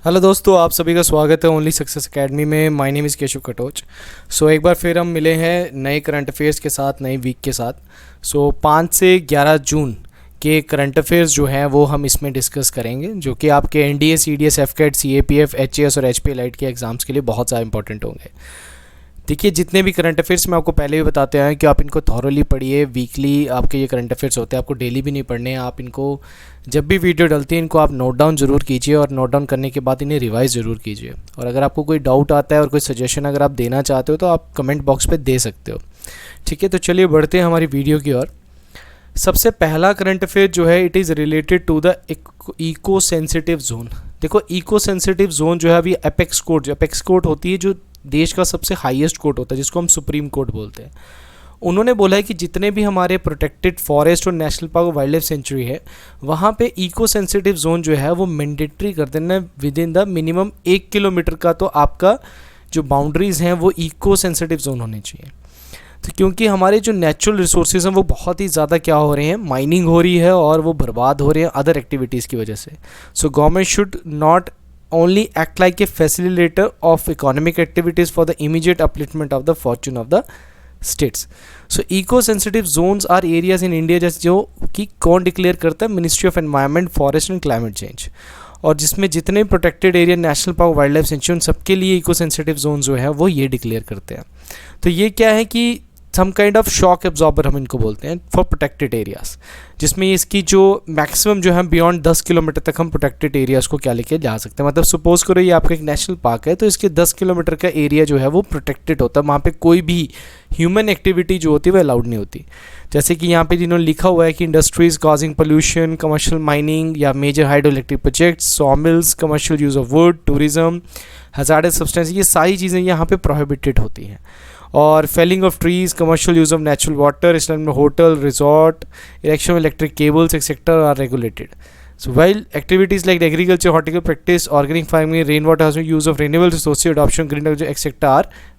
Hello दोस्तों, आप सभी का स्वागत है ओनली सक्सेस एकेडमी में। My name is Keshav Katoch. एक बार फिर हम मिले हैं नए करंट अफेयर्स के साथ, नई वीक के साथ। 5 से 11 जून के करंट अफेयर्स जो हैं वो हम इसमें डिस्कस करेंगे, जो कि आपके एनडीए, सीडीएस, एफकेट, सीएपीएफ, एचएएस और एचपी लाइट के एग्ज़ाम्स के लिए बहुत ज़्यादा इंपॉर्टेंट होंगे। देखिए, जितने भी करंट अफेयर्स मैं आपको पहले भी बताते हैं कि आप इनको थॉरोली पढ़िए। वीकली आपके ये करंट अफेयर्स होते हैं, आपको डेली भी नहीं पढ़ने हैं। आप इनको जब भी वीडियो डलती है इनको आप नोट डाउन ज़रूर कीजिए, और नोट डाउन करने के बाद इन्हें रिवाइज ज़रूर कीजिए। और अगर आपको कोई डाउट आता है और कोई सजेशन अगर आप देना चाहते हो तो आप कमेंट बॉक्स पे दे सकते हो। ठीक है, तो चलिए बढ़ते हैं हमारी वीडियो की ओर। सबसे पहला करंट अफेयर जो है, it is related to the eco sensitive zone. देखो, इको सेंसिटिव जोन जो है अभी अपेक्स कोर्ट, जो अपेक्स कोर्ट होती है, जो देश का सबसे हाईएस्ट कोर्ट होता है, जिसको हम सुप्रीम कोर्ट बोलते हैं, उन्होंने बोला है कि जितने भी हमारे प्रोटेक्टेड फॉरेस्ट और national park wild life sanctuary है, वहाँ पे इको सेंसिटिव जोन जो है वो मैंडेटरी कर देना with in the minimum 1 kilometre का। तो आपका जो बाउंड्रीज़ हैं वो इको सेंसिटिव जोन होने चाहिए। तो क्योंकि हमारे जो नेचुरल रिसोर्सेज हैं वो बहुत ही ज़्यादा क्या हो रहे हैं, माइनिंग हो रही है और वो बर्बाद हो रहे हैं अदर एक्टिविटीज़ की वजह से। So government should not only act like a facilitator of economic activities for the immediate upliftment of the fortune of the states. So eco sensitive zones are areas in India जैसे जो कि कौन declare करता है, ministry of environment, forest and climate change. और जिसमें जितने protected area, national park, wild life sanctuary, उन सबके लिए इको सेंसिटिव जोन जो है वो ये डिक्लेयर करते हैं। तो ये क्या है कि some kind of shock absorber हम इनको बोलते हैं फॉर प्रोटेक्टेड एरियाज, जिसमें इसकी जो मैक्सिमम जो है बियॉन्ड 10 किलोमीटर तक हम प्रोटेक्टेड एरियाज को क्या लेके जा सकते हैं। मतलब सपोज करो ये आपका एक नेशनल पार्क है, तो इसके 10 किलोमीटर का एरिया जो है वो प्रोटेक्टेड होता है। वहाँ पे कोई भी ह्यूमन एक्टिविटी जो होती है वो अलाउड नहीं होती। जैसे कि यहाँ पे जिन्होंने लिखा हुआ है कि industries causing pollution, commercial mining या major hydro electric projects, sawmills, commercial use of wood, tourism, hazardous substance, ये सारी चीज़ें यहाँ पे प्रोहिबिटेड होती हैं। और felling of trees, commercial use of natural water, इसमें hotel, resort, erection of electric cables etcetera are regulated. So while activities like agriculture, horticulture practice, organic farming, rainwater harvesting, use of renewable resources, adoption, green technology, etc.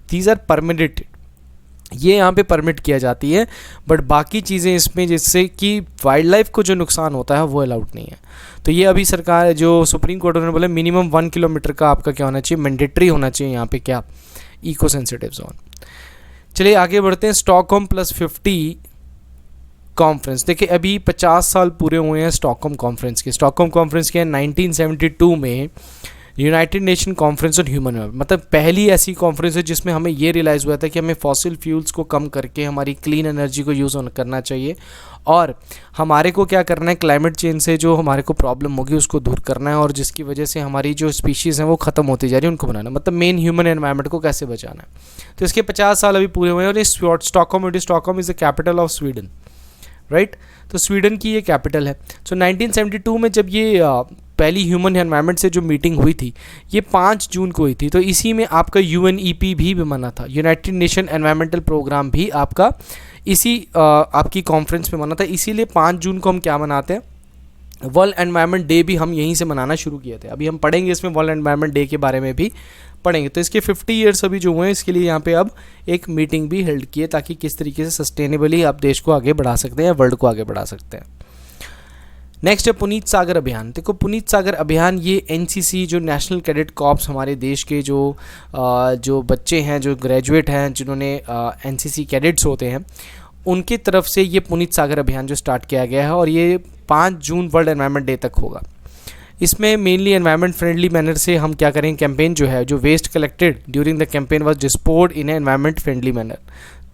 these are permitted. ये यहाँ पे permit किया जाती है, but बाकी चीज़ें इसमें जिससे कि वाइल्ड लाइफ को जो नुकसान होता है वो अलाउड नहीं है। तो ये अभी सरकार जो सुप्रीम कोर्ट ने बोला मिनिमम 1 किलोमीटर का आपका क्या होना चाहिए, मैंडेटरी होना चाहिए यहाँ पे क्या, इको सेंसिटिव जोन। चलिए आगे बढ़ते हैं। Stockholm +50 conference. देखिए, अभी 50 साल पूरे हुए हैं स्टॉकहोम कॉन्फ्रेंस के। स्टॉकहोम कॉन्फ्रेंस के 1972 में United nation conference on human welfare, मतलब पहली ऐसी कॉन्फ्रेंस है जिसमें हमें ये रियलाइज़ हुआ था कि हमें फॉसिल फ्यूल्स को कम करके हमारी क्लीन एनर्जी को यूज़ करना चाहिए, और हमारे को क्या करना है, क्लाइमेट चेंज से जो हमारे को प्रॉब्लम होगी उसको दूर करना है, और जिसकी वजह से हमारी जो स्पीशीज़ हैं वो ख़त्म होती जा रही है, उनको बनाना, मतलब मेन ह्यूमन एनवायरनमेंट को कैसे बचाना है। तो इसके 50 साल अभी पूरे हुए हैं। और ये Stockholm is the capital of Sweden, right. तो स्वीडन की ये कैपिटल है। 1972 में जब ये पहली ह्यूमन एनवायरनमेंट से जो मीटिंग हुई थी, ये 5 जून को हुई थी। तो इसी में आपका UNEP भी बना था, यूनाइटेड नेशन एनवायरनमेंटल प्रोग्राम भी आपका इसी आपकी कॉन्फ्रेंस में बना था। इसीलिए 5 जून को हम क्या मनाते हैं, वर्ल्ड एनवायरनमेंट डे भी हम यहीं से मनाना शुरू किए थे। अभी हम पढ़ेंगे इसमें वर्ल्ड एनवायरनमेंट डे के बारे में भी पढ़ेंगे। तो इसके 50 ईयर्स अभी जो हुए हैं, इसके लिए यहाँ पे अब एक मीटिंग भी हेल्ड की है, ताकि किस तरीके से सस्टेनेबली आप देश को आगे बढ़ा सकते हैं, वर्ल्ड को आगे बढ़ा सकते हैं। नेक्स्ट है पुनीत सागर अभियान। देखो, पुनीत सागर अभियान ये NCC जो नेशनल कैडेट कॉर्प्स, हमारे देश के जो बच्चे हैं, जो ग्रेजुएट हैं, जिन्होंने NCC कैडेट्स होते हैं, उनकी तरफ से ये पुनीत सागर अभियान जो स्टार्ट किया गया है, और ये 5 जून वर्ल्ड एनवायरनमेंट डे तक होगा। इसमें मेनली एनवायरनमेंट फ्रेंडली मैनर से हम क्या करेंगे, कैंपेन जो है, जो waste collected during the campaign was disposed in environment friendly manner,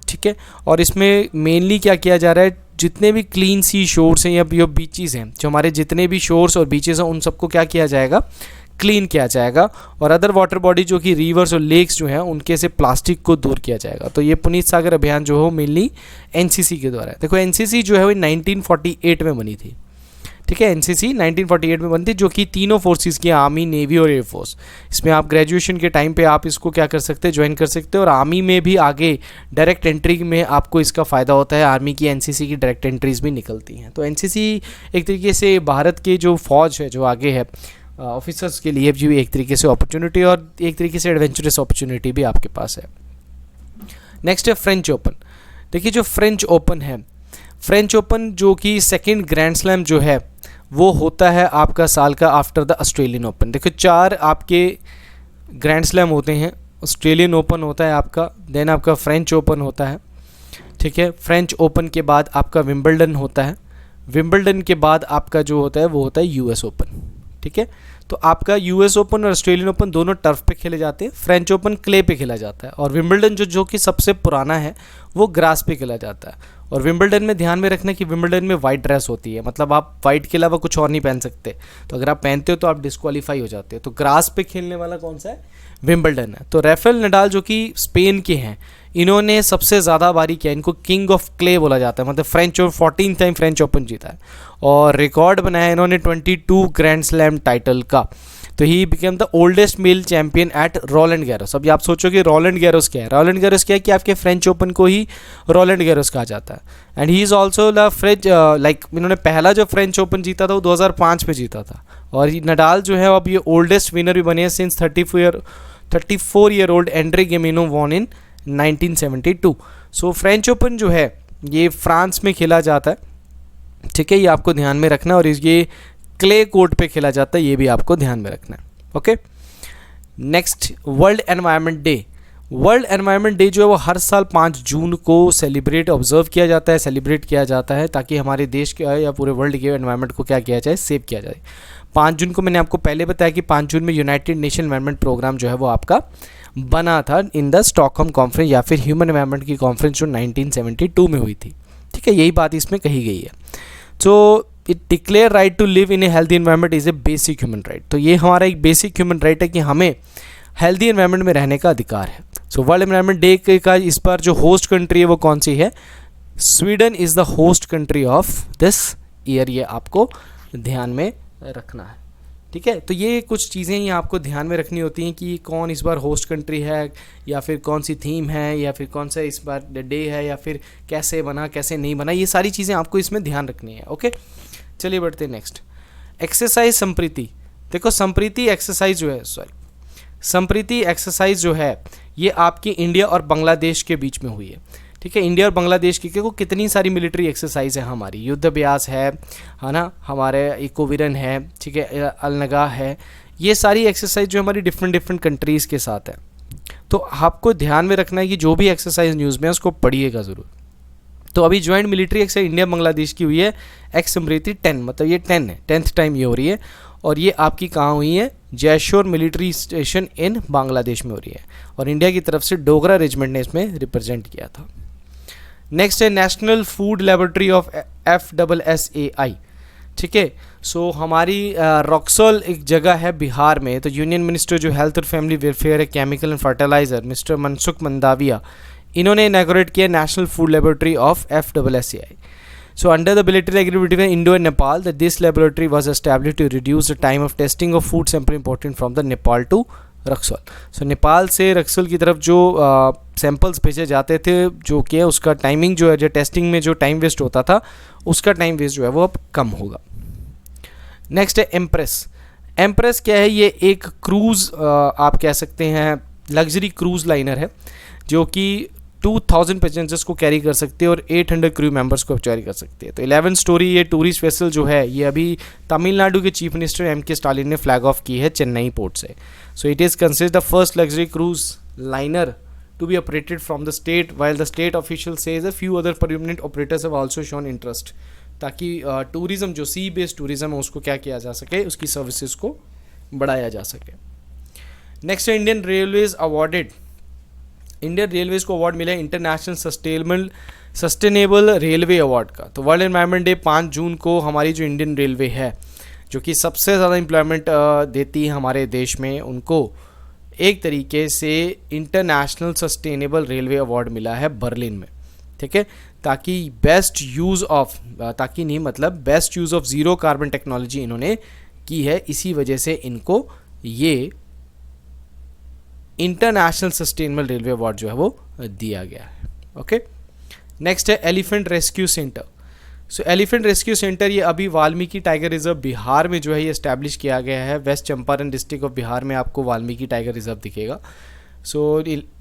ठीक है। और इसमें मेनली क्या किया जा रहा है, जितने भी क्लीन सी शोर्स हैं या जो बीचेज़ हैं, जो हमारे जितने भी शोर्स और बीचेज़ हैं, उन सबको क्या किया जाएगा, क्लीन किया जाएगा। और अदर वाटर बॉडी जो कि रिवर्स और लेक्स जो हैं, उनके से प्लास्टिक को दूर किया जाएगा। तो ये पुनीत सागर अभियान जो हो मेनली NCC के द्वारा है। देखो, NCC जो है वो 1948 में बनी थी, ठीक है। NCC 1948 में बनती, जो कि तीनों फोर्सेस की, आर्मी, नेवी और एयरफोर्स। इसमें आप ग्रेजुएशन के टाइम पे आप इसको क्या कर सकते हैं, ज्वाइन कर सकते हैं। और आर्मी में भी आगे डायरेक्ट एंट्री में आपको इसका फ़ायदा होता है। आर्मी की NCC की डायरेक्ट एंट्रीज भी निकलती हैं। तो NCC एक तरीके से भारत के जो फौज है, जो आगे है, ऑफिसर्स के लिए भी एक तरीके से अपॉर्चुनिटी, और एक तरीके से एडवेंचरस अपॉर्चुनिटी भी आपके पास है। नेक्स्ट है फ्रेंच ओपन। देखिए, जो फ्रेंच ओपन है, फ्रेंच ओपन जो कि सेकेंड ग्रैंड स्लैम जो है वो होता है आपका साल का आफ्टर द ऑस्ट्रेलियन ओपन। देखो 4 आपके ग्रैंड स्लैम होते हैं। ऑस्ट्रेलियन ओपन होता है आपका, देन आपका फ्रेंच ओपन होता है, ठीक है। फ्रेंच ओपन के बाद आपका विंबलडन होता है, विंबलडन के बाद आपका जो होता है वो होता है यूएस ओपन, ठीक है। तो आपका यूएस ओपन और ऑस्ट्रेलियन ओपन दोनों टर्फ पे खेले जाते हैं, फ्रेंच ओपन क्ले पे खेला जाता है, और विंबलडन जो कि सबसे पुराना है वो ग्रास पे खेला जाता है। और विंबलडन में ध्यान में रखना कि विंबलडन में वाइट ड्रेस होती है, मतलब आप वाइट के अलावा कुछ और नहीं पहन सकते, तो अगर आप पहनते हो तो आप डिस्क्वालीफाई हो जाते हो। तो ग्रास पे खेलने वाला कौन सा है? विंबलडन है। तो राफेल नडाल जो कि स्पेन के हैं, इन्होंने सबसे ज़्यादा बारी किया, इनको किंग ऑफ क्ले बोला जाता है, मतलब फ्रेंच और 14 टाइम फ्रेंच ओपन जीता है, और रिकॉर्ड बनाया इन्होंने 22 ग्रैंड स्लैम टाइटल का। तो he became the oldest male champion at Roland Garros. अभी आप सोचोगे रोलैंड गैरोस क्या है? रोलैंड गैरोस क्या है कि आपके फ्रेंच ओपन को ही रोलैंड गैरोस कहा जाता है। And he is also the French इन्होंने पहला जो फ्रेंच ओपन जीता था वो 2005 में जीता था, और नडाल जो है अब ये ओल्डेस्ट विनर भी बने हैं since 34 year old Andre Gimeno won in 1972। So French Open जो है ये फ्रांस में खेला जाता है, ठीक है, ये आपको ध्यान में रखना, और ये क्ले कोर्ट पे खेला जाता है, ये भी आपको ध्यान में रखना है। Okay, next world environment day. World environment day जो है वो हर साल 5 जून को ऑब्जर्व किया जाता है, सेलिब्रेट किया जाता है, ताकि हमारे देश के या पूरे वर्ल्ड के एनवायरनमेंट को क्या किया जाए, सेव किया जाए। 5 जून को मैंने आपको पहले बताया कि 5 जून में यूनाइटेड नेशन एनवायरनमेंट प्रोग्राम जो है वो आपका बना था इन द स्टॉकहोम कॉन्फ्रेंस, या फिर ह्यूमन एनवायरनमेंट की कॉन्फ्रेंस जो 1972 में हुई थी, ठीक है। यही बात इसमें कही गई है। So it declare right to live in a healthy environment is a basic human right. तो ये हमारा एक बेसिक ह्यूमन राइट है कि हमें हेल्दी एनवायरनमेंट में रहने का अधिकार है। सो वर्ल्ड एनवायरनमेंट डे का इस पर जो होस्ट कंट्री है वो कौन सी है? Sweden is the host country of this year, ये आपको ध्यान में रखना है, ठीक है। तो ये कुछ चीज़ें ही आपको ध्यान में रखनी होती हैं कि कौन इस बार होस्ट कंट्री है, या फिर कौन सी थीम है, या फिर कौन सा इस बार डे है, या फिर कैसे बना कैसे नहीं बना, ये सारी चीज़ें आपको इसमें ध्यान रखनी है। ओके, चलिए बढ़ते हैं नेक्स्ट। एक्सरसाइज संप्रीति। देखो संप्रीति एक्सरसाइज जो है, संप्रीति एक्सरसाइज जो है ये आपकी इंडिया और बांग्लादेश के बीच में हुई है, ठीक है। इंडिया और बांग्लादेश की देखो कितनी सारी मिलिट्री एक्सरसाइज है हमारी, युद्ध अभ्यास है ना, हमारे इकोवीरन है, ठीक है, अलनगा है, ये सारी एक्सरसाइज जो हमारी डिफरेंट कंट्रीज़ के साथ है। तो आपको ध्यान में रखना है कि जो भी एक्सरसाइज न्यूज़ में है उसको पढ़िएगा ज़रूर। तो अभी joint military exercise India Bangladesh की हुई है एक्स समृति 10, मतलब ये 10 है, 10th टाइम ये हो रही है, और ये आपकी कहाँ हुई है? जयशोर मिलिट्री स्टेशन इन बांग्लादेश में हो रही है, और इंडिया की तरफ से डोगरा रेजिमेंट ने इसमें रिप्रेजेंट किया था। नेक्स्ट है national food laboratory of FSSAI, ठीक है। सो हमारी रॉक्सोल एक जगह है बिहार में, तो यूनियन मिनिस्टर जो हेल्थ और फैमिली वेलफेयर है, chemical and fertiliser mister Mansukh Mandaviya, इन्होंने इनॉग्रेट किया national food laboratory of FSSAI। So under the bilateral agreement between India and Nepal, that this laboratory was established to reduce the time of testing of food sample imported from the Nepal to Raxaul. So Nepal से रक्सौल की तरफ जो samples भेजे जाते थे, जो कि उसका टाइमिंग जो है, जो टेस्टिंग में जो टाइम वेस्ट होता था, उसका टाइम वेस्ट जो है वो अब कम होगा। नेक्स्ट है एम्प्रेस। एम्प्रेस क्या है? ये एक क्रूज़ आप कह सकते हैं, लग्जरी क्रूज़ लाइनर है, जो कि 2000 पैसेंजर्स को कैरी कर सकते हैं और 800 क्रू मेंबर्स को कैरी कर सकते हैं। तो 11 स्टोरी ये टूरिस्ट वेसल जो है, ये अभी तमिलनाडु के चीफ मिनिस्टर MK स्टालिन ने फ्लैग ऑफ की है चेन्नई पोर्ट से। So it is considered the first luxury cruise liner to be operated from the state, while the state official says a few other permanent operators have also shown interest, ताकि tourism जो सी based tourism है उसको क्या किया जा सके, उसकी services को बढ़ाया जा सके। नेक्स्ट है Indian railways awarded. Indian railways को अवार्ड मिला है इंटरनेशनल सस्टेनेबल रेलवे अवार्ड का। तो वर्ल्ड एनवायरनमेंट डे 5 जून को हमारी जो इंडियन रेलवे है, जो कि सबसे ज़्यादा एम्प्लॉयमेंट देती है हमारे देश में, उनको एक तरीके से इंटरनेशनल सस्टेनेबल रेलवे अवार्ड मिला है बर्लिन में, ठीक है, ताकि best use of zero carbon technology इन्होंने की है। इसी वजह से इनको ये इंटरनेशनल सस्टेनेबल रेलवे अवार्ड जो है वो दिया गया है। ओके, नेक्स्ट है एलिफेंट रेस्क्यू सेंटर। सो एलिफेंट रेस्क्यू सेंटर ये अभी वाल्मीकि टाइगर रिजर्व बिहार में जो है ये इस्टेब्लिश किया गया है। West Champaran district of Bihar में आपको वाल्मीकि टाइगर रिजर्व दिखेगा। सो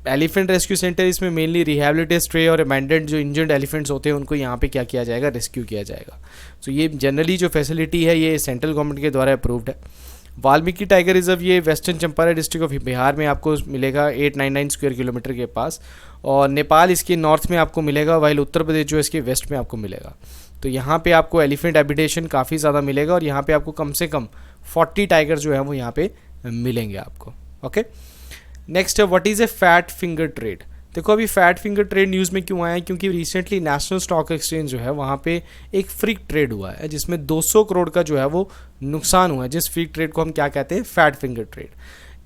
एलिफेंट रेस्क्यू सेंटर इसमें मेनली रिहैबिलिटेट स्ट्रे और अबैंडन्ड जो इंजर्ड एलिफेंट्स होते हैं उनको यहाँ पे क्या किया जाएगा, रेस्क्यू किया जाएगा। सो ये जनरली जो फैसिलिटी है ये सेंट्रल गवर्नमेंट के द्वारा अप्रूव्ड है। वाल्मीकि टाइगर रिजर्व ये western Champaran district of Bihar में आपको मिलेगा 899 स्क्वायर किलोमीटर के पास, और नेपाल इसके नॉर्थ में आपको मिलेगा, वाइल उत्तर प्रदेश जो है इसके वेस्ट में आपको मिलेगा। तो यहाँ पे आपको एलिफेंट हैबिटेशन काफ़ी ज़्यादा मिलेगा और यहाँ पे आपको कम से कम 40 टाइगर जो है वो यहाँ पे मिलेंगे आपको। ओके, नेक्स्ट है what is a fat finger trade. देखो अभी फैट फिंगर ट्रेड न्यूज़ में क्यों आया है, क्योंकि रिसेंटली नेशनल स्टॉक एक्सचेंज जो है वहाँ पे एक फ्रीक ट्रेड हुआ है जिसमें 200 करोड़ का जो है वो नुकसान हुआ है, जिस फ्रीक ट्रेड को हम क्या कहते हैं, फैट फिंगर ट्रेड।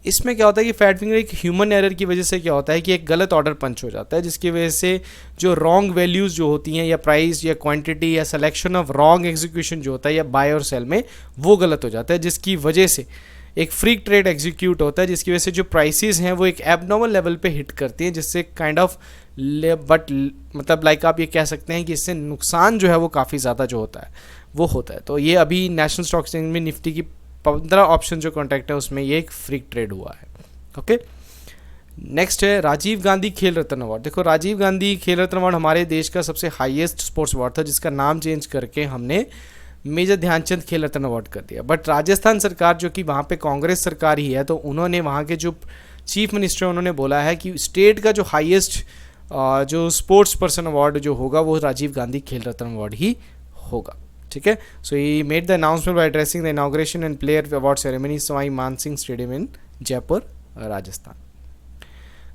इसमें क्या होता है कि फैट फिंगर एक ह्यूमन एरर की वजह से क्या होता है कि एक गलत ऑर्डर पंच हो जाता है, जिसकी वजह से जो रॉन्ग वैल्यूज़ जो होती हैं या प्राइस या क्वांटिटी या सिलेक्शन ऑफ रॉन्ग एग्जीक्यूशन जो होता है या बाय और सेल में वो गलत हो जाता है, जिसकी वजह से एक फ्रीक ट्रेड एग्जीक्यूट होता है, जिसकी वजह से जो प्राइसेस हैं वो एक एबनॉर्मल लेवल पे हिट करती हैं, जिससे काइंड ऑफ बट मतलब लाइक आप ये कह सकते हैं कि इससे नुकसान जो है वो काफ़ी ज़्यादा जो होता है वो होता है। तो ये अभी नेशनल स्टॉक एक्सचेंज में निफ्टी की 15 ऑप्शन जो कॉन्ट्रैक्ट है उसमें ये एक फ्रीक ट्रेड हुआ है। ओके, नेक्स्ट है राजीव गांधी खेल रत्न अवार्ड। देखो राजीव गांधी खेल रत्न अवार्ड हमारे देश का सबसे हाईएस्ट स्पोर्ट्स अवार्ड था, जिसका नाम चेंज करके हमने मेजर ध्यानचंद खेल रत्न अवार्ड कर दिया। बट राजस्थान सरकार जो कि वहाँ पे कांग्रेस सरकार ही है, तो उन्होंने वहाँ के जो चीफ मिनिस्टर उन्होंने बोला है कि स्टेट का जो हाईएस्ट जो स्पोर्ट्स पर्सन अवार्ड जो होगा वो राजीव गांधी खेल रत्न अवार्ड ही होगा। ठीक है, so he made the announcement by addressing the inauguration and player award ceremony Sawai Mansingh stadium in Jaipur Rajasthan.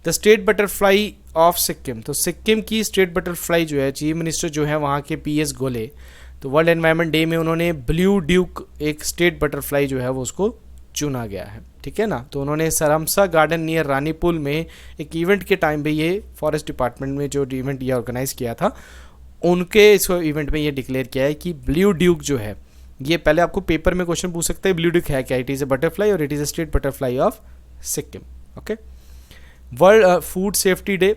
The state butterfly of Sikkim, तो सिक्किम की स्टेट बटरफ्लाई जो है चीफ मिनिस्टर जो है वहाँ के पीएस गोले, तो वर्ल्ड एनवायरनमेंट डे में उन्होंने ब्लू ड्यूक एक स्टेट बटरफ्लाई जो है वो उसको चुना गया है। ठीक है ना, तो उन्होंने सरमसा गार्डन नियर रानीपुल में एक इवेंट के टाइम पे ये फॉरेस्ट डिपार्टमेंट में जो इवेंट ये ऑर्गेनाइज़ किया था उनके इस इवेंट में ये डिक्लेयर किया है कि ब्लू ड्यूक जो है, ये पहले आपको पेपर में क्वेश्चन पूछ सकते हैं ब्लू ड्यूक है क्या, इट इज़ अ बटरफ्लाई और it is a state butterfly of Sikkim. Okay, world food safety day,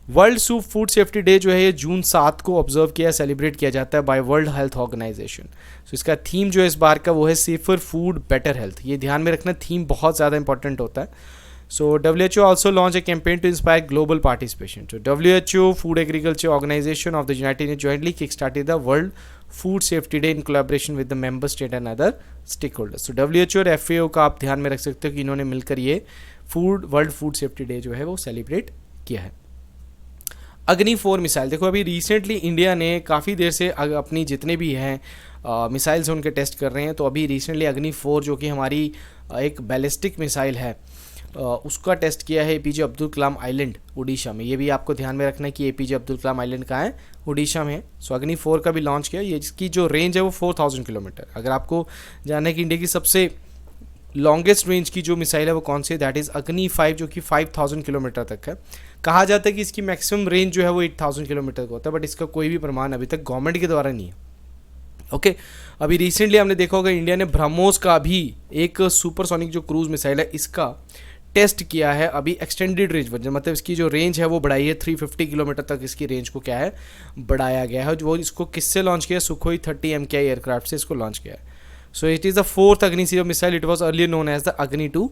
world food safety day जो है ये जून 7 को ऑब्जर्व किया सेलिब्रेट किया जाता है बाय वर्ल्ड हेल्थ ऑर्गेनाइजेशन। सो इसका थीम जो है इस बार का वो है सेफर फूड बेटर हेल्थ। ये ध्यान में रखना, थीम बहुत ज़्यादा इंपॉर्टेंट होता है। सो WHO also launched a campaign to inspire global participation. So WHO, Food Agriculture Organization of the United Nations jointly kickstarted the World Food Safety Day in collaboration with the member state and other stakeholders. So WHO और FAO का आप ध्यान में रख सकते हो कि इन्होंने मिलकर ये वर्ल्ड फूड सेफ्टी डे जो है वो सेलिब्रेट किया है। अग्नि 4 मिसाइल, देखो अभी रिसेंटली इंडिया ने काफ़ी देर से अपनी जितने भी हैं मिसाइल्स उनके टेस्ट कर रहे हैं। तो अभी रिसेंटली अग्नि 4 जो कि हमारी एक बैलिस्टिक मिसाइल है उसका टेस्ट किया है APJ अब्दुल कलाम आइलैंड उड़ीसा में। ये भी आपको ध्यान में रखना है कि APJ अब्दुल कलाम आइलैंड कहाँ है, उड़ीसा में है। सो अग्नि 4 का भी लॉन्च किया, ये इसकी जो रेंज है वो 4000 किलोमीटर। अगर आपको जानना है कि इंडिया की सबसे लॉन्गेस्ट रेंज की जो मिसाइल है वो कौन सी है, दैट इज़ अग्नि 5 जो कि 5000 किलोमीटर तक है। कहा जाता है कि इसकी मैक्सिमम रेंज जो है वो 8000 किलोमीटर का होता है, बट इसका कोई भी प्रमाण अभी तक गवर्नमेंट के द्वारा नहीं है। ओके, अभी रिसेंटली हमने देखा होगा इंडिया ने ब्रह्मोस का भी एक सुपरसोनिक जो क्रूज मिसाइल है इसका टेस्ट किया है अभी एक्सटेंडेड रेंज वर्जन, मतलब इसकी जो रेंज है वो बढ़ाई है 350 किलोमीटर तक इसकी रेंज को क्या है बढ़ाया गया है। वो इसको किससे लॉन्च किया, सुखोई 30 MKI एयरक्राफ्ट से इसको लॉन्च किया है। So it is the 4th Agni series missile, it was earlier known as the Agni 2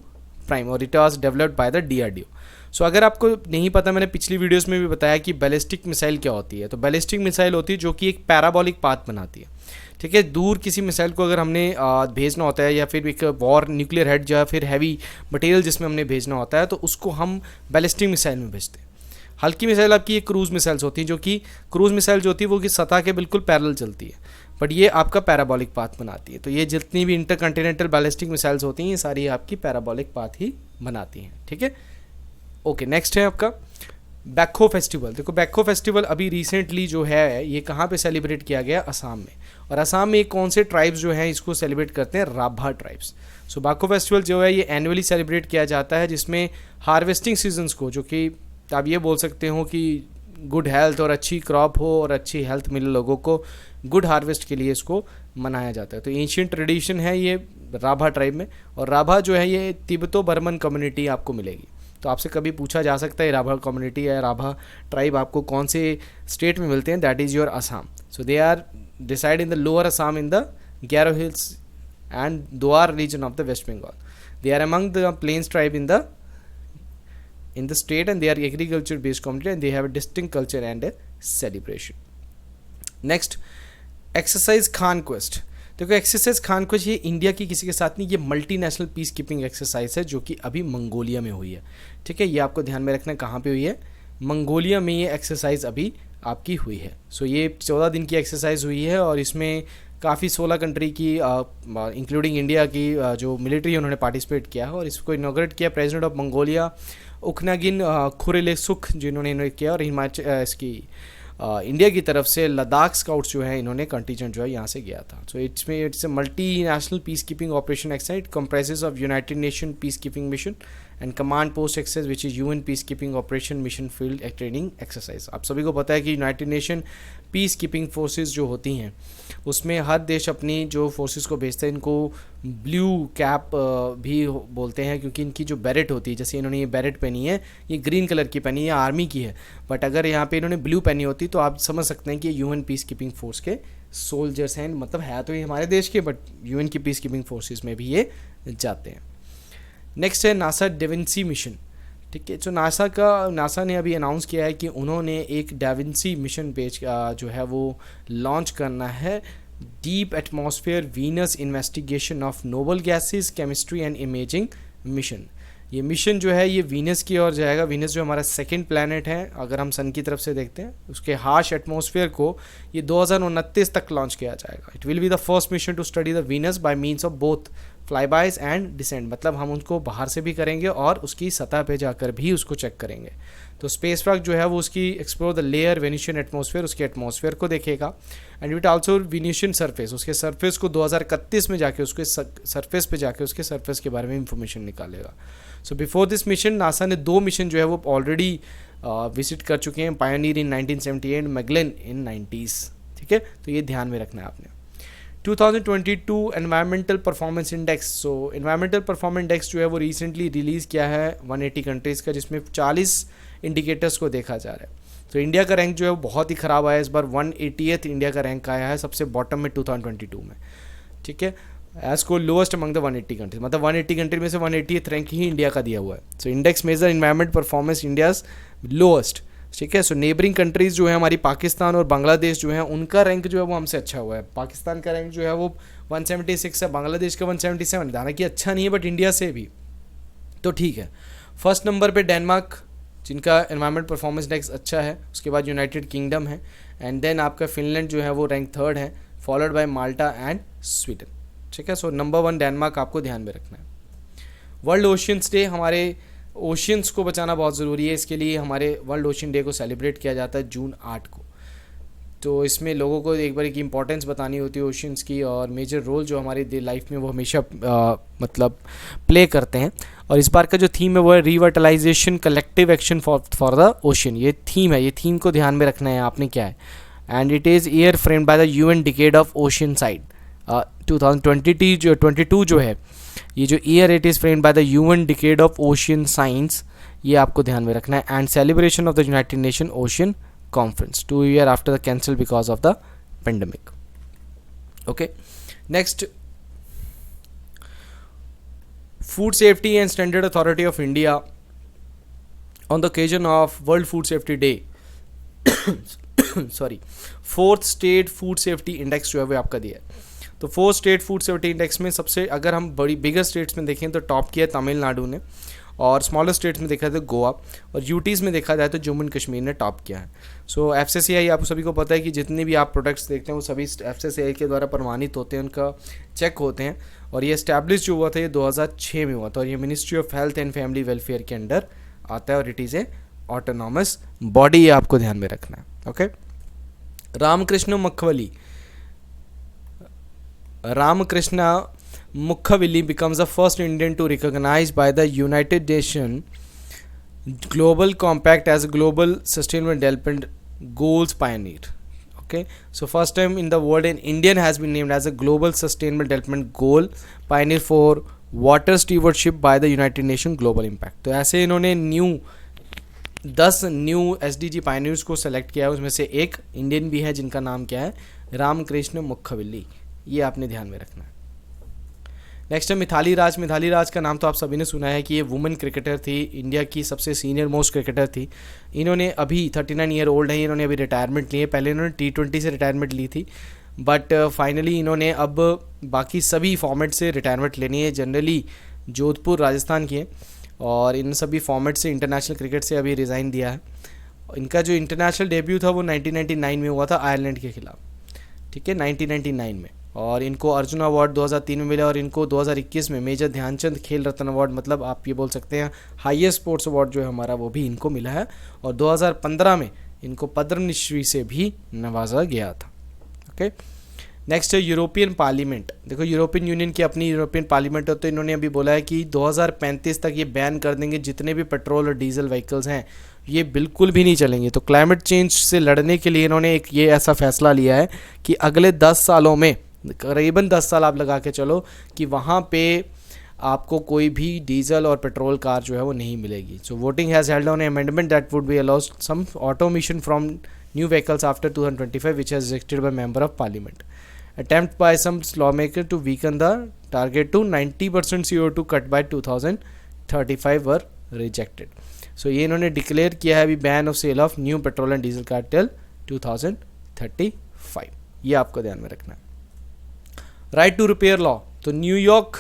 prime और it was developed by the DRDO। So अगर आपको नहीं पता, मैंने पिछली वीडियोस में भी बताया कि बैलिस्टिक मिसाइल क्या होती है। तो बैलिस्टिक मिसाइल होती है जो कि एक पैराबोलिक पाथ बनाती है। ठीक है, दूर किसी मिसाइल को अगर हमने भेजना होता है या फिर एक वॉर न्यूक्लियर हेड या फिर हैवी मटेरियल जिसमें हमने भेजना होता है तो उसको हम बैलिस्टिक मिसाइल में भेजते हैं। हल्की मिसाइल आपकी एक क्रूज मिसाइल्स होती हैं, जो कि क्रूज मिसाइल जो होती है वो कि सतह के बिल्कुल पैरेलल चलती है, बट ये आपका पैराबोलिक पाथ बनाती है। तो ये जितनी भी इंटरकंटिनेंटल बैलिस्टिक मिसाइल्स होती हैं ये सारी आपकी पैराबोलिक पाथ ही बनाती हैं। ठीक है, ओके, नेक्स्ट है आपका बैकहो फेस्टिवल। देखो बैकहो फेस्टिवल अभी रिसेंटली जो है ये कहाँ पे सेलिब्रेट किया गया, असम में। और असम में कौन से ट्राइब्स जो हैं इसको सेलिब्रेट करते हैं, राभा ट्राइब्स। सो बैकहो फेस्टिवल जो है ये एनुअली सेलिब्रेट किया जाता है, जिसमें हार्वेस्टिंग सीजन्स को, जो कि आप ये बोल सकते हो कि गुड हेल्थ और अच्छी क्रॉप हो और अच्छी हेल्थ मिले लोगों को, गुड हार्वेस्ट के लिए इसको मनाया जाता है। तो एंशिएंट ट्रेडिशन है ये राभा ट्राइब में, और राभा जो है ये तिब्बतो बर्मन कम्युनिटी आपको मिलेगी। तो आपसे कभी पूछा जा सकता है राभा कम्युनिटी या राभा ट्राइब आपको कौन से स्टेट में मिलते हैं, that is your Assam. So they are decide in the lower Assam in the Garo hills and Duar region of the west Bengal. They are among the plains tribe in the in the state and they are agriculture based community and they have a distinct culture and a celebration. Next, exercise conquest. देखो exercise conquest ये India की किसी के साथ नहीं, ये multinational peace keeping exercise है जो कि अभी मंगोलिया में हुई है. ठीक है, ये आपको ध्यान में रखना है कहाँ पे हुई है, मंगोलिया में ये एक्सरसाइज अभी आपकी हुई है. सो ये 14 दिन की एक्सरसाइज हुई है और इसमें काफ़ी 16 कंट्री की इंक्लूडिंग इंडिया की जो मिलिट्री उन्होंने पार्टिसिपेट किया है और इसको इनॉग्रेट किया प्रेसिडेंट ऑफ मंगोलिया उखनागिन खुरेलेसुख जिन्होंने इन्होंने किया. और हिमाचल इसकी इंडिया की तरफ से लद्दाख स्काउट्स जो है इन्होंने कंटीजेंट जो है यहाँ से गया था. So it's a multi national peace keeping operation exercise. It comprises of United nation peace keeping mission and command post exercise which is UN peace keeping operation mission field training exercise. आप सभी को पता है कि United nation peace keeping forces जो होती हैं उसमें हर देश अपनी जो फोर्सेस को भेजते हैं इनको ब्लू कैप भी बोलते हैं क्योंकि इनकी जो बैरेट होती है, जैसे इन्होंने ये बैरेट पहनी है ये ग्रीन कलर की पहनी है, आर्मी की है, बट अगर यहाँ पे इन्होंने ब्लू पहनी होती तो आप समझ सकते हैं कि यूएन पीस कीपिंग फोर्स के सोल्जर्स हैं. मतलब है तो ये हमारे देश के बट यूएन की पीस कीपिंग फोर्सेस में भी ये जाते हैं. नेक्स्ट है नासा डेविंसी मिशन. ठीक है, तो नासा ने अभी अनाउंस किया है कि उन्होंने एक डेविंसी मिशन पेज जो है वो लॉन्च करना है. Deep atmosphere Venus investigation of noble gases chemistry and imaging mission. ये मिशन जो है ये वीनस की ओर जाएगा. वीनस जो हमारा सेकंड प्लैनेट है अगर हम सन की तरफ से देखते हैं, उसके हार्श एटमॉस्फेयर को ये 2029 तक लॉन्च किया जाएगा. It will be the first mission to study the Venus by means of both flybys and descent. मतलब हम उनको बाहर से भी करेंगे और उसकी सतह पे जाकर भी उसको चेक करेंगे. तो स्पेस फ्रॉक जो है वो उसकी explore the layer Venetian atmosphere, उसके एटमॉस्फेयर को देखेगा and it also Venetian surface, उसके सरफेस को 2031 में जाके उसके सरफेस पे जाके उसके सरफेस के बारे में इंफॉर्मेशन निकालेगा. So before this mission NASA ने 2 मिशन जो है वो ऑलरेडी विजिट कर चुके हैं. पायोनियर इन 1978, मैगलेन इन 90s. ठीक है, तो ये ध्यान में रखना है आपने. 2022 एनवायरमेंटल परफॉर्मेंस इंडेक्स. सो एनवायरमेंटल परफॉर्मेंस इंडेक्स जो है वो रिसेंटली रिलीज़ किया है 180 कंट्रीज़ का, जिसमें 40 इंडिकेटर्स को देखा जा रहा है. तो इंडिया का रैंक जो है वो बहुत ही ख़राब आया इस बार. 180th इंडिया का रैंक आया है सबसे बॉटम में 2022 में. ठीक है, एज को लोएस्ट अमंग द 180 कंट्रीज, मतलब 180 कंट्री में से 180th रैंक ही इंडिया का दिया हुआ है. So index major environment performance India's lowest. ठीक है, सो नेबरिंग कंट्रीज़ जो है हमारी पाकिस्तान और बांग्लादेश जो है उनका रैंक जो है वो हमसे अच्छा हुआ है. पाकिस्तान का रैंक जो है वो 176 है, बांग्लादेश का 177. हालांकि अच्छा नहीं है बट इंडिया से भी तो ठीक है. फर्स्ट नंबर पे डेनमार्क जिनका एनवायरमेंट परफॉर्मेंस इंडेक्स अच्छा है, उसके बाद यूनाइटेड किंगडम है एंड देन आपका फिनलैंड जो है वो रैंक 3rd है, followed by Malta and Sweden. ठीक है, सो नंबर 1 डेनमार्क आपको ध्यान में रखना है. वर्ल्ड ओशियंस डे, हमारे ओशियंस को बचाना बहुत ज़रूरी है. इसके लिए हमारे वर्ल्ड ओशियन डे को सेलिब्रेट किया जाता है जून 8 को. तो इसमें लोगों को एक बार एक इंपॉर्टेंस बतानी होती है ओशियंस की और मेजर रोल जो हमारी लाइफ में वो हमेशा मतलब प्ले करते हैं. और इस बार का जो थीम है वो है revitalisation collective action for the ocean. ये थीम है, ये थीम को ध्यान में रखना है आपने क्या है. And it is year framed by the UN decade of ocean side. 2022 जो है ये जो year it is framed by the UN decade of ocean science, ये आपको ध्यान में रखना है. And celebration of the United nation ocean conference 2 years after the cancel because of the pandemic. Okay, next, Food Safety and Standard Authority of India on the occasion of World Food Safety Day sorry 4th State Food Safety Index जो है वो आपका दिया है. तो 4th State Food Safety Index में सबसे अगर हम बड़ी बिगर स्टेट्स में देखें तो टॉप किया है तमिलनाडु ने और स्मॉलर स्टेट्स में देखा जाए तो गोवा और यूटीज़ में देखा जाए तो जम्मू एंड कश्मीर ने टॉप किया है. सो FCCI आप सभी को पता है कि जितने भी आप प्रोडक्ट्स देखते हैं वो सभी FCCI के द्वारा प्रमाणित होते हैं, उनका चेक होते हैं. और ये इस्टेब्लिश जो हुआ था ये 2006 में हुआ था और ये ministry of health and family welfare के अंडर आता है और it is a autonomous body, ये आपको ध्यान में रखना है. Okay, Ramakrishna Mukhavilli becomes the first Indian to recognized by the United Nations Global Compact as a global sustainable development goals pioneer. Okay, so first time in the world an Indian has been named as a global sustainable development goal pioneer for water stewardship by the United Nations Global Impact. तो ऐसे इन्होंने 10 new SDG pioneers को select किया है, उसमें से एक Indian भी है जिनका नाम क्या है, रामकृष्ण मुखविल्ली. ये आपने ध्यान में रखना है. नेक्स्ट है मिथाली राज। मिथाली राज का नाम तो आप सभी ने सुना है कि ये वुमेन क्रिकेटर थी, इंडिया की सबसे सीनियर मोस्ट क्रिकेटर थी। इन्होंने अभी 39 ईयर ओल्ड है, इन्होंने अभी रिटायरमेंट ली है। पहले इन्होंने T20 से रिटायरमेंट ली थी, बट फाइनली इन्होंने अब बाकी सभी फॉर्मेट से रिटायरमेंट लेनी है। जनरली जोधपुर राजस्थान की है और इन सभी फॉर्मेट से इंटरनेशनल क्रिकेट से अभी रिज़ाइन दिया है। इनका जो इंटरनेशनल डेब्यू था वो 1999 में हुआ था आयरलैंड के खिलाफ, ठीक है, 1999 में। और इनको अर्जुन अवार्ड 2003 में मिला और इनको 2021 में मेजर ध्यानचंद खेल रत्न अवार्ड, मतलब आप ये बोल सकते हैं हाईएस्ट स्पोर्ट्स अवार्ड जो है हमारा, वो भी इनको मिला है। और 2015 में इनको पद्मश्री से भी नवाजा गया था। ओके, नेक्स्ट है यूरोपियन पार्लियामेंट। देखो यूरोपियन यूनियन की अपनी यूरोपियन पार्लियामेंट है, तो इन्होंने अभी बोला है कि 2035 तक ये बैन कर देंगे जितने भी पेट्रोल और डीजल व्हीकल्स हैं, ये बिल्कुल भी नहीं चलेंगे। तो क्लाइमेट चेंज से लड़ने के लिए इन्होंने एक ये ऐसा फैसला लिया है कि अगले 10 सालों में, करीबन 10 साल आप लगा के चलो, कि वहाँ पे आपको कोई भी डीजल और पेट्रोल कार जो है वो नहीं मिलेगी। So voting has held on amendment that would be allowed some automation from new vehicles after 2025 which has rejected by member of parliament. Attempt by some lawmaker to weaken the target to 90% CO2 cut by 2035 were rejected. So ये इन्होंने declare किया है अभी ban of sale of new petrol and diesel car till 2035। ये आपको ध्यान में रखना है। राइट टू रिपेयर लॉ, तो न्यूयॉर्क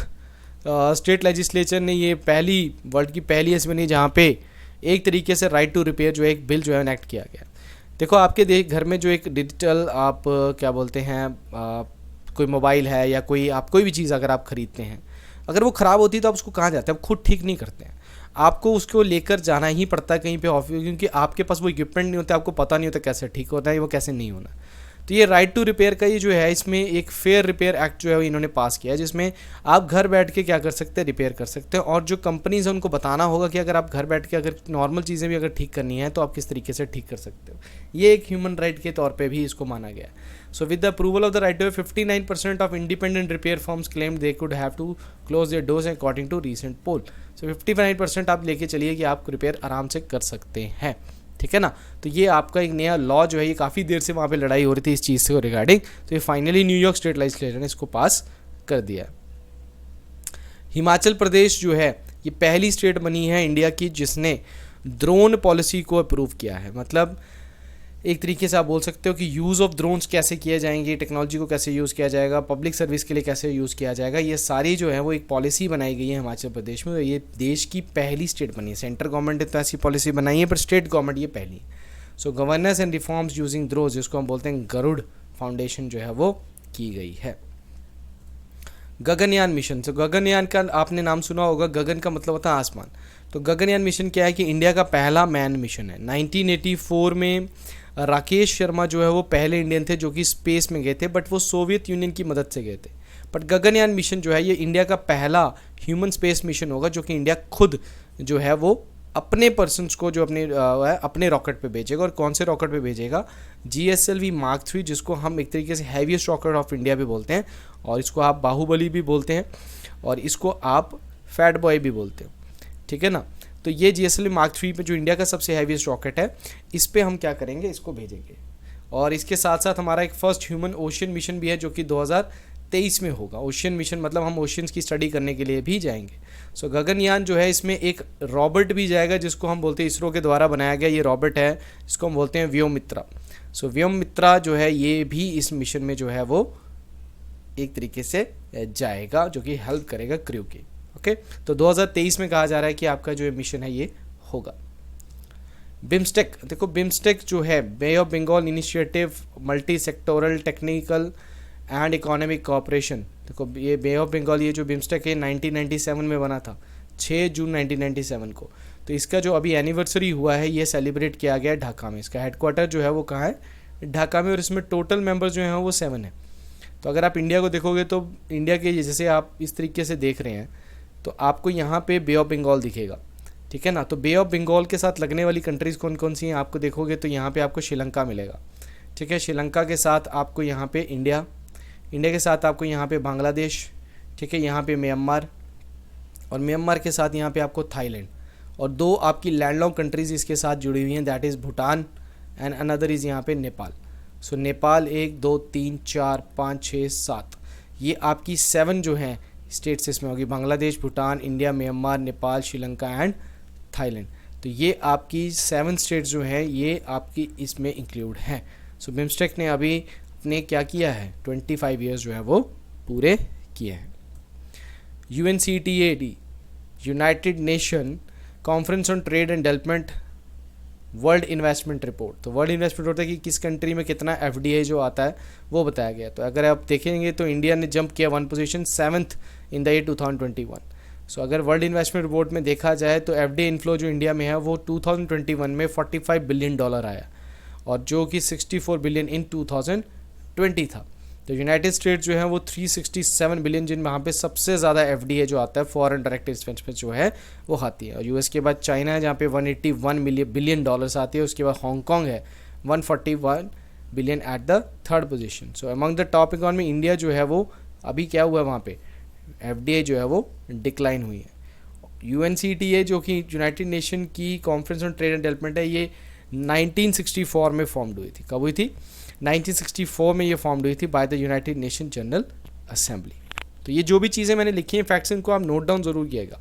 स्टेट लेजिस्लेचर ने ये पहली वर्ल्ड की पहली ऐसी बनी जहाँ पे एक तरीके से राइट टू रिपेयर जो एक बिल जो है इनेक्ट किया गया। देखो आपके घर में जो एक डिजिटल आप क्या बोलते हैं कोई मोबाइल है या कोई आप कोई भी चीज़ अगर आप ख़रीदते हैं, अगर वो ख़राब होती है तो आप उसको कहाँ जाते हैं? आप खुद ठीक नहीं करते हैं, आपको उसको लेकर जाना ही पड़ता है कहीं पे ऑफिस, क्योंकि आपके पास वो इक्विपमेंट नहीं होता, आपको पता नहीं होता कैसे ठीक होता है वो कैसे नहीं होना। तो ये राइट टू रिपेयर का ये जो है, इसमें एक फेयर रिपेयर एक्ट जो है इन्होंने पास किया है, जिसमें आप घर बैठ के क्या कर सकते हैं, रिपेयर कर सकते हैं। और जो कंपनीज है उनको बताना होगा कि अगर आप घर बैठ के अगर नॉर्मल चीज़ें भी अगर ठीक करनी है तो आप किस तरीके से ठीक कर सकते हो। ये एक ह्यूमन राइट के तौर पे भी इसको माना गया है। So with the approval of the right to 59% of independent repair firms claim they could have to close their doors according to recent poll. So 59% आप लेके चलिए कि आप रिपेयर आराम से कर सकते हैं, ठीक है ना। तो ये आपका एक नया लॉ जो है, ये काफ़ी देर से वहाँ पे लड़ाई हो रही थी इस चीज़ से रिगार्डिंग, तो ये फाइनली न्यूयॉर्क स्टेट लेजिस्लेचर ने इसको पास कर दिया। हिमाचल प्रदेश जो है ये पहली स्टेट बनी है इंडिया की जिसने ड्रोन पॉलिसी को अप्रूव किया है। मतलब एक तरीके से आप बोल सकते हो कि यूज़ ऑफ ड्रोन्स कैसे किए जाएंगे, टेक्नोलॉजी को कैसे यूज़ किया जाएगा, पब्लिक सर्विस के लिए कैसे यूज़ किया जाएगा, ये सारी जो है वो एक पॉलिसी बनाई गई है हिमाचल प्रदेश में। ये देश की पहली स्टेट बनी है। सेंट्रल गवर्नमेंट ने तो ऐसी पॉलिसी बनाई है, पर स्टेट गवर्नमेंट ये पहली। So governance and reforms using drones, जिसको हम बोलते हैं गरुड़ फाउंडेशन जो है वो की गई है। गगनयान मिशन, तो गगनयान का आपने नाम सुना होगा, गगन का मतलब होता है आसमान। तो गगनयान मिशन क्या है कि इंडिया का पहला मैन मिशन है। 1984 में राकेश शर्मा जो है वो पहले इंडियन थे जो कि स्पेस में गए थे, बट वो सोवियत यूनियन की मदद से गए थे। बट गगनयान मिशन जो है ये इंडिया का पहला ह्यूमन स्पेस मिशन होगा जो कि इंडिया खुद जो है वो अपने पर्सन्स को जो अपने रॉकेट पे भेजेगा। और कौन से रॉकेट पे भेजेगा? GSLV Mark 3, जिसको हम एक तरीके से हैवीएस्ट रॉकेट ऑफ इंडिया भी बोलते हैं, और इसको आप बाहुबली भी बोलते हैं, और इसको आप फैट बॉय भी बोलते हो, ठीक है ना। तो ये GSLV Mark 3 पे जो इंडिया का सबसे हैवीएस्ट रॉकेट है, इस पे हम क्या करेंगे, इसको भेजेंगे। और इसके साथ साथ हमारा एक फर्स्ट ह्यूमन ओशियन मिशन भी है जो कि 2023 में होगा। ओशियन मिशन मतलब हम ओशियंस की स्टडी करने के लिए भी जाएंगे। सो गगनयान जो है इसमें एक रॉबर्ट भी जाएगा जिसको हम बोलते हैं इसरो के द्वारा बनाया गया ये रॉबर्ट है, जिसको हम बोलते हैं व्योममित्रा। सो व्योममित्रा जो है ये भी इस मिशन में जो है वो एक तरीके से जाएगा जो कि हेल्प करेगा क्रू की। ओके, तो 2023 में कहा जा रहा है कि आपका जो मिशन है ये होगा। बिम्स्टेक, देखो बिम्स्टेक जो है bay of Bengal initiative multi sectoral technical and economic cooperation. देखो ये बे ऑफ बंगाल ये जो बिम्स्टेक है 1997 में बना था, 6 जून 1997 को। तो इसका जो अभी एनिवर्सरी हुआ है ये सेलिब्रेट किया गया है ढाका में। इसका हेडक्वार्टर जो है वो कहाँ है? ढाका में। और इसमें टोटल मेंबर जो हैं वो 7 है। तो अगर आप इंडिया को देखोगे तो इंडिया के जैसे आप इस तरीके से देख रहे हैं तो आपको यहाँ पे बे ऑफ बंगाल दिखेगा, ठीक है ना। तो बे ऑफ बंगाल के साथ लगने वाली कंट्रीज़ कौन कौन सी हैं आपको देखोगे तो यहाँ पे आपको श्रीलंका मिलेगा, ठीक है। श्रीलंका के साथ आपको यहाँ पे इंडिया के साथ आपको यहाँ पे बांग्लादेश, ठीक है, यहाँ पे म्यांमार, और म्यांमार के साथ यहाँ पे आपको थाईलैंड, और 2 आपकी लैंडलॉक कंट्रीज़ इसके साथ जुड़ी हुई हैं, that is Bhutan and another is यहाँ पे नेपाल। नेपाल 1 2 3 4 5 6 7 ये आपकी 7 जो हैं स्टेट्स इसमें होगी, Bangladesh, Bhutan, India, Myanmar, Nepal, Sri Lanka and Thailand. तो ये आपकी 7 स्टेट्स जो हैं ये आपकी इसमें इंक्लूड हैं। सो बिम्स्टेक ने अभी अपने क्या किया है, 25 ईयर्स जो है वो पूरे किए हैं। UNCTAD, United nation conference on trade and development, world investment report. तो वर्ल्ड इन्वेस्टमेंट रिपोर्ट है कि किस कंट्री में कितना FDI जो आता है वो बताया गया। तो अगर आप देखेंगे तो इंडिया ने जंप किया 1 position, 7th in the year 2021। सो अगर वर्ल्ड इन्वेस्टमेंट रिपोर्ट में देखा जाए तो FDI इनफ्लो जो इंडिया में है वो 2021 में $45 बिलियन आया, और जो कि 64 बिलियन इन 2020 था। तो यूनाइटेड स्टेट्स जो है वो 367 बिलियन, जिन वहाँ पे सबसे ज़्यादा FDI जो आता है फॉरेन डायरेक्ट इन्वेस्टमेंट जो है वो आती है। और US के बाद चाइना है जहाँ पे 181 बिलियन डॉलर्स आती है। उसके बाद हांगकॉन्ग है 141 billion at the 3rd position. So among the top economy India जो है वो अभी क्या हुआ है, वहाँ पे FDI जो है वो डिक्लाइन हुई है। UNCTA जो कि यूनाइटेड नेशन की conference on trade and development है, ये 1964 में फॉर्म्ड हुई थी। कब हुई थी? 1964 में ये फॉर्म्ड हुई थी by the United nation general assembly. तो ये जो भी चीज़ें मैंने लिखी हैं फैक्ट्स, इनको आप नोट डाउन ज़रूर किएगा।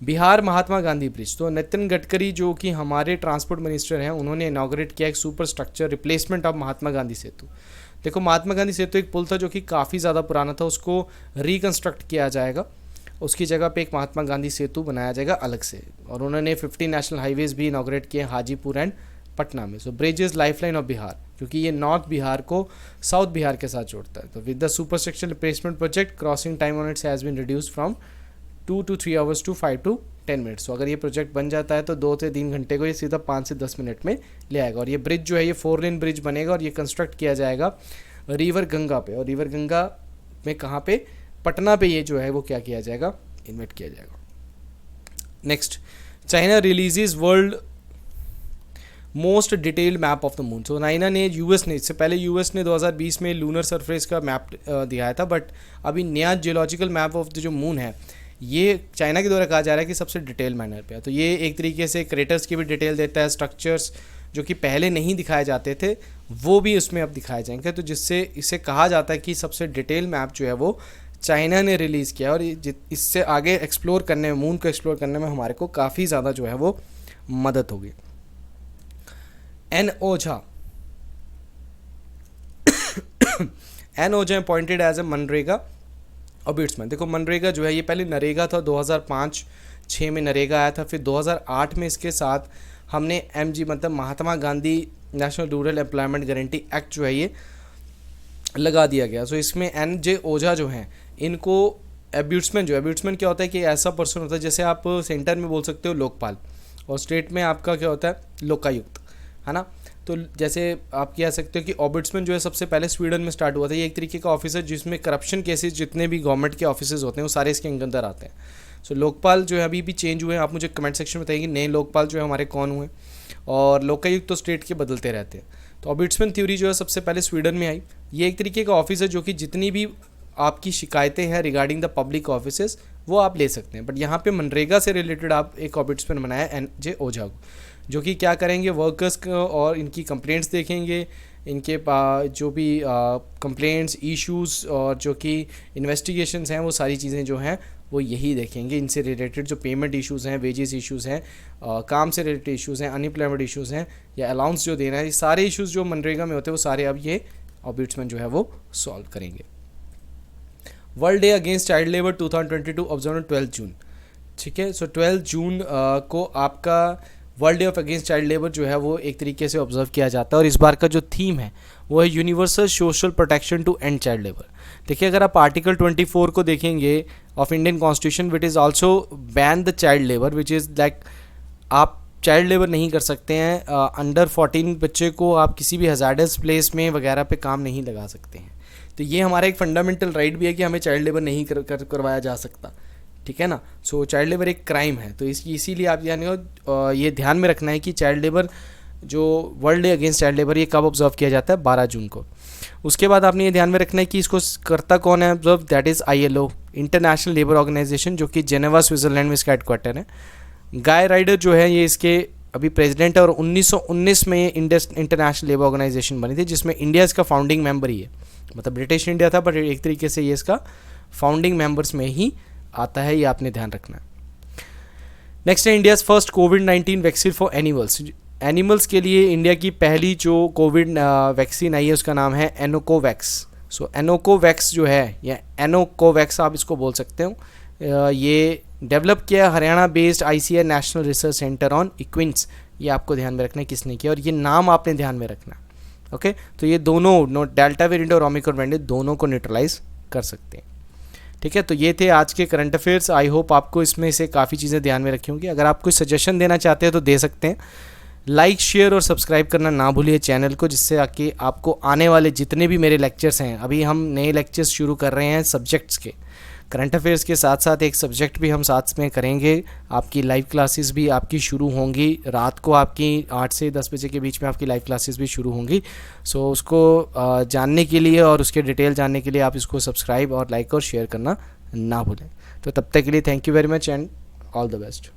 बिहार महात्मा गांधी ब्रिज, तो नितिन गडकरी जो कि हमारे ट्रांसपोर्ट मिनिस्टर हैं, उन्होंने इनॉग्रेट किया एक super structure replacement of Mahatma Gandhi सेतु। देखो महात्मा गांधी सेतु एक पुल था जो कि काफ़ी ज़्यादा पुराना था, उसको रिकन्स्ट्रक्ट किया जाएगा, उसकी जगह पे एक महात्मा गांधी सेतु बनाया जाएगा अलग से। और उन्होंने 15 नेशनल हाईवेज़ भी इनॉग्रेट किए हाजीपुर एंड पटना में। So bridge is lifeline of Bihar, क्योंकि ये नॉर्थ बिहार को साउथ बिहार के साथ जोड़ता है। तो with the super structure replacement project, crossing time on its has been reduce from 2 to 3 hours to 5 to 10 minutes. तो अगर ये प्रोजेक्ट बन जाता है तो 2 से 3 घंटे को ये सीधा 5 से 10 मिनट में ले आएगा। और ये ब्रिज जो है ये 4 लेन ब्रिज बनेगा, और ये कंस्ट्रक्ट किया जाएगा रिवर गंगा पे। और रिवर गंगा में कहाँ पे? पटना पे ये जो है वो क्या किया जाएगा, इन्वेस्ट किया जाएगा। Next, China releases world most detailed map of the moon. So China ने, यूएस ने, इससे पहले यूएस ने 2020 में लूनर सरफेस का मैप दिखाया था, बट अभी नया जियोलॉजिकल मैप ऑफ द जो मून है ये चाइना के द्वारा कहा जा रहा है कि सबसे डिटेल मैनर पे है। तो ये एक तरीके से क्रेटर्स की भी डिटेल देता है, स्ट्रक्चर्स जो कि पहले नहीं दिखाए जाते थे वो भी उसमें अब दिखाए जाएंगे। तो जिससे इसे कहा जाता है कि सबसे डिटेल मैप जो है वो चाइना ने रिलीज़ किया, और इससे आगे एक्सप्लोर करने में, मून को एक्सप्लोर करने में हमारे को काफ़ी ज़्यादा जो है वो मदद होगी। N Ojha appointed as a मनरेगा ऑबिट्समैन। देखो मनरेगा जो है ये पहले नरेगा था, 2005-6 में नरेगा आया था, फिर 2008 में इसके साथ हमने MG मतलब Mahatma Gandhi national rural employment guarantee act जो है ये लगा दिया गया। सो इसमें NJ ओझा जो हैं इनको एब्यूट्समैन, जो एब्यूट्समैन क्या होता है कि ऐसा पर्सन होता है, जैसे आप सेंटर में बोल सकते हो लोकपाल, और स्टेट में आपका क्या होता है लोकायुक्त, है ना। तो जैसे आप कह सकते हो कि ऑबिट्समैन जो है सबसे पहले स्वीडन में स्टार्ट हुआ था। ये एक तरीके का ऑफिस है जिसमें करप्शन केसेस जितने भी गवर्नमेंट के ऑफिसेज होते हैं वो सारे इसके अंदर आते हैं। सो लोकपाल जो है अभी भी चेंज हुए हैं, आप मुझे कमेंट सेक्शन में बताइए कि नए लोकपाल जो है हमारे कौन हुए, और लोकायुक्त तो स्टेट के बदलते रहते हैं। तो ऑबिट्समैन थ्योरी जो है सबसे पहले स्वीडन में आई। ये एक तरीके का ऑफिस है जो कि जितनी भी आपकी शिकायतें हैं रिगार्डिंग द पब्लिक ऑफिसेज वो आप ले सकते हैं। बट यहाँ पे मनरेगा से रिलेटेड आप एक ऑबिट्समैन बनाया NJ ओझा को, जो कि क्या करेंगे, वर्कर्स को और इनकी कंप्लेंट्स देखेंगे, इनके जो भी कंप्लेंट्स, इश्यूज़ और जो कि इन्वेस्टिगेशंस हैं वो सारी चीज़ें जो हैं वो यही देखेंगे। इनसे रिलेटेड जो पेमेंट इश्यूज़ हैं, वेजेस इश्यूज़ हैं, काम से रिलेटेड इश्यूज़ हैं, अनएम्प्लॉयमेंट इश्यूज़ हैं, या अलाउंस जो देना है, ये सारे इश्यूज़ जो मनरेगा में होते हैं वो सारे अब ये ऑबिट्समैन जो है वो सॉल्व करेंगे। World day against child labour 2022 observe 12 जून। ठीक है, सो 12 जून को आपका world day of against child labour जो है वो एक तरीके से ऑब्जर्व किया जाता है। और इस बार का जो थीम है वो है universal social protection to end child labour. देखिए अगर आप आर्टिकल 24 को देखेंगे of Indian constitution, which is also ban the child labour, which is like आप चाइल्ड लेबर नहीं कर सकते हैं, अंडर 14 बच्चे को आप किसी भी हज़ार्डस प्लेस में वगैरह पे काम नहीं लगा सकते हैं। तो ये हमारा एक फंडामेंटल राइट भी है कि हमें चाइल्ड लेबर नहीं करवाया जा सकता, ठीक है ना। सो चाइल्ड लेबर एक क्राइम है, तो इसीलिए आप यानी ये ध्यान में रखना है कि चाइल्ड लेबर जो world day against child labour ये कब ऑब्जर्व किया जाता है, 12 जून को। उसके बाद आपने ये ध्यान में रखना है कि इसको करता कौन है observe, that is ILO, international labour organisation, जो कि जेनेवा स्विट्ज़रलैंड में इसका हेडक्वार्टर है। गाय राइडर जो है ये इसके अभी प्रेसिडेंट है, और 1919 में ये इंटरनेशनल लेबर ऑर्गेनाइजेशन बनी थी, जिसमें इंडिया इसका फाउंडिंग मेंबर ही है। मतलब ब्रिटिश इंडिया था बट एक तरीके से ये इसका फाउंडिंग मेंबर्स में ही आता है, ये आपने ध्यान रखना है। नेक्स्ट है India's first covid vaccine for animals. Animals के लिए इंडिया की पहली जो कोविड वैक्सीन आई है उसका नाम है एनोकोवैक्स। सो एनोकोवैक्स जो है, या एनोकोवैक्स आप इसको बोल सकते हो, ये डेवलप किया Haryana based ICAR national research centre on इक्विन्स। ये आपको ध्यान में रखना है किसने किया, और ये नाम आपने ध्यान में रखना। ओके, तो ये दोनों डेल्टा वेरिएंट और ओमिक्रॉन वेरिएंट दोनों को न्यूट्रलाइज कर सकते हैं। ठीक है, तो ये थे आज के करंट अफेयर्स। आई होप आपको इसमें से काफ़ी चीज़ें ध्यान में रखी होंगी। अगर आप कोई सजेशन देना चाहते हैं तो दे सकते हैं। लाइक, शेयर और सब्सक्राइब करना ना भूलिए चैनल को, जिससे आके आपको आने वाले जितने भी मेरे लेक्चर्स हैं, अभी हम नए लेक्चर्स शुरू कर रहे हैं सब्जेक्ट्स के, करंट अफेयर्स के साथ साथ एक सब्जेक्ट भी हम साथ में करेंगे। आपकी लाइव क्लासेस भी आपकी शुरू होंगी रात को, आपकी 8 से 10 बजे के बीच में आपकी लाइव क्लासेस भी शुरू होंगी। सो उसको जानने के लिए और उसके डिटेल जानने के लिए आप इसको सब्सक्राइब और लाइक और शेयर करना ना भूलें। तो तब तक के लिए thank you very much and all the best.